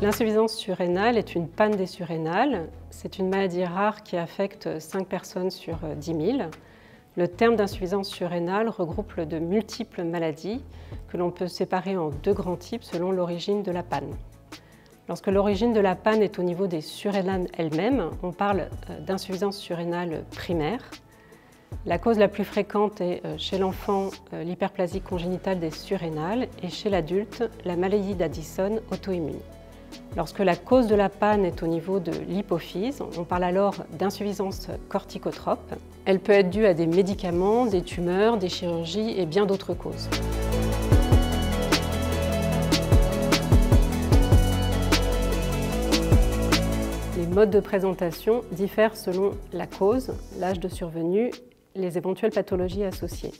L'insuffisance surrénale est une panne des surrénales. C'est une maladie rare qui affecte 5 personnes sur 10 000. Le terme d'insuffisance surrénale regroupe de multiples maladies que l'on peut séparer en 2 grands types selon l'origine de la panne. Lorsque l'origine de la panne est au niveau des surrénales elles-mêmes, on parle d'insuffisance surrénale primaire. La cause la plus fréquente est chez l'enfant l'hyperplasie congénitale des surrénales et chez l'adulte la maladie d'Addison auto-immune. Lorsque la cause de la panne est au niveau de l'hypophyse, on parle alors d'insuffisance corticotrope. Elle peut être due à des médicaments, des tumeurs, des chirurgies et bien d'autres causes. Les modes de présentation diffèrent selon la cause, l'âge de survenue, les éventuelles pathologies associées.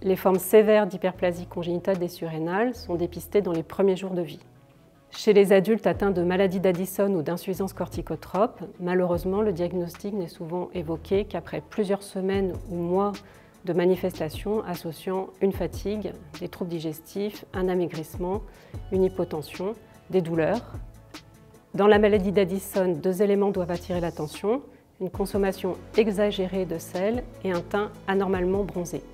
Les formes sévères d'hyperplasie congénitale des surrénales sont dépistées dans les premiers jours de vie. Chez les adultes atteints de maladie d'Addison ou d'insuffisance corticotrope, malheureusement, le diagnostic n'est souvent évoqué qu'après plusieurs semaines ou mois de manifestations associant une fatigue, des troubles digestifs, un amaigrissement, une hypotension, des douleurs. Dans la maladie d'Addison, 2 éléments doivent attirer l'attention, une consommation exagérée de sel et un teint anormalement bronzé.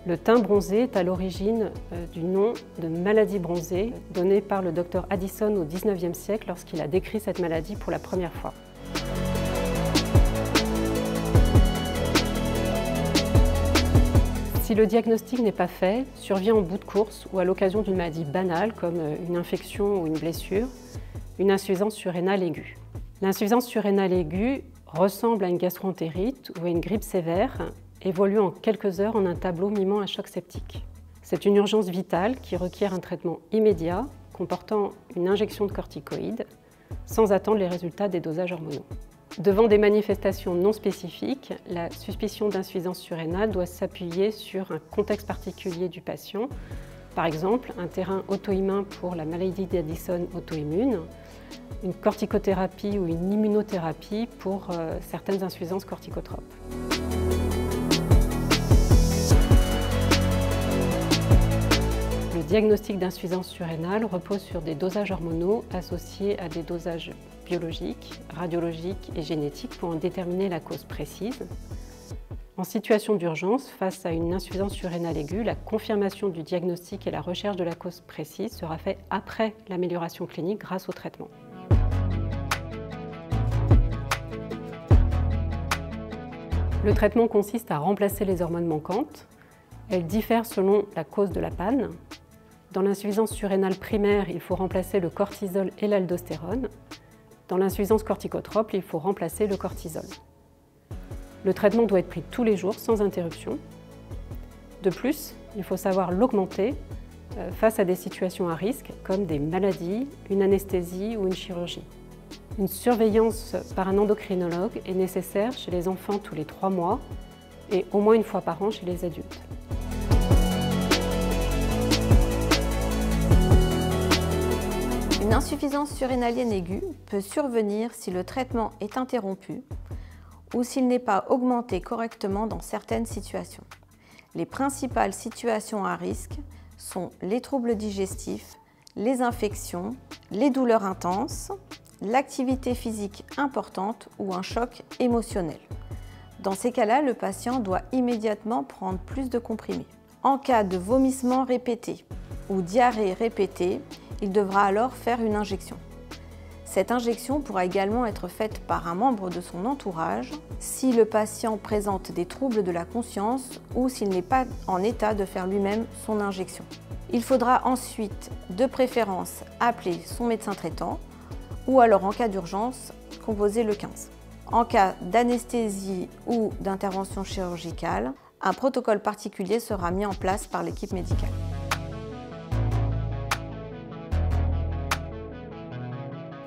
Le teint bronzé est à l'origine du nom de maladie bronzée donné par le docteur Addison au XIXe siècle lorsqu'il a décrit cette maladie pour la première fois. Si le diagnostic n'est pas fait, survient en bout de course ou à l'occasion d'une maladie banale comme une infection ou une blessure, une insuffisance surrénale aiguë. L'insuffisance surrénale aiguë ressemble à une gastroentérite ou à une grippe sévère, évolue en quelques heures en un tableau mimant un choc septique. C'est une urgence vitale qui requiert un traitement immédiat comportant une injection de corticoïdes sans attendre les résultats des dosages hormonaux. Devant des manifestations non spécifiques, la suspicion d'insuffisance surrénale doit s'appuyer sur un contexte particulier du patient, par exemple un terrain auto-immun pour la maladie d'Addison auto-immune, une corticothérapie ou une immunothérapie pour certaines insuffisances corticotropes. Le diagnostic d'insuffisance surrénale repose sur des dosages hormonaux associés à des dosages biologiques, radiologiques et génétiques pour en déterminer la cause précise. En situation d'urgence, face à une insuffisance surrénale aiguë, la confirmation du diagnostic et la recherche de la cause précise sera faite après l'amélioration clinique grâce au traitement. Le traitement consiste à remplacer les hormones manquantes. Elles diffèrent selon la cause de la panne. Dans l'insuffisance surrénale primaire, il faut remplacer le cortisol et l'aldostérone. Dans l'insuffisance corticotrope, il faut remplacer le cortisol. Le traitement doit être pris tous les jours sans interruption. De plus, il faut savoir l'augmenter face à des situations à risque comme des maladies, une anesthésie ou une chirurgie. Une surveillance par un endocrinologue est nécessaire chez les enfants tous les 3 mois et au moins 1 fois par an chez les adultes. Une insuffisance surrénalienne aiguë peut survenir si le traitement est interrompu ou s'il n'est pas augmenté correctement dans certaines situations. Les principales situations à risque sont les troubles digestifs, les infections, les douleurs intenses, l'activité physique importante ou un choc émotionnel. Dans ces cas-là, le patient doit immédiatement prendre plus de comprimés. En cas de vomissements répétés ou diarrhée répétée, il devra alors faire une injection. Cette injection pourra également être faite par un membre de son entourage si le patient présente des troubles de la conscience ou s'il n'est pas en état de faire lui-même son injection. Il faudra ensuite, de préférence, appeler son médecin traitant ou alors en cas d'urgence, composer le 15. En cas d'anesthésie ou d'intervention chirurgicale, un protocole particulier sera mis en place par l'équipe médicale.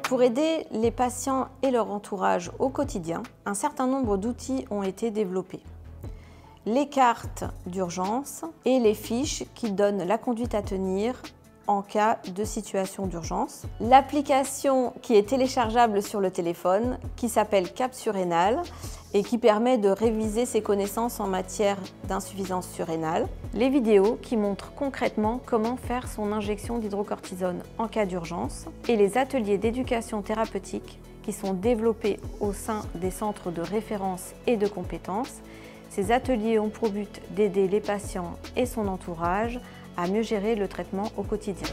Pour aider les patients et leur entourage au quotidien, un certain nombre d'outils ont été développés. Les cartes d'urgence et les fiches qui donnent la conduite à tenir en cas de situation d'urgence. L'application qui est téléchargeable sur le téléphone, qui s'appelle Cap Surrénal et qui permet de réviser ses connaissances en matière d'insuffisance surrénale, les vidéos qui montrent concrètement comment faire son injection d'hydrocortisone en cas d'urgence, et les ateliers d'éducation thérapeutique qui sont développés au sein des centres de référence et de compétences. Ces ateliers ont pour but d'aider les patients et son entourage à mieux gérer le traitement au quotidien.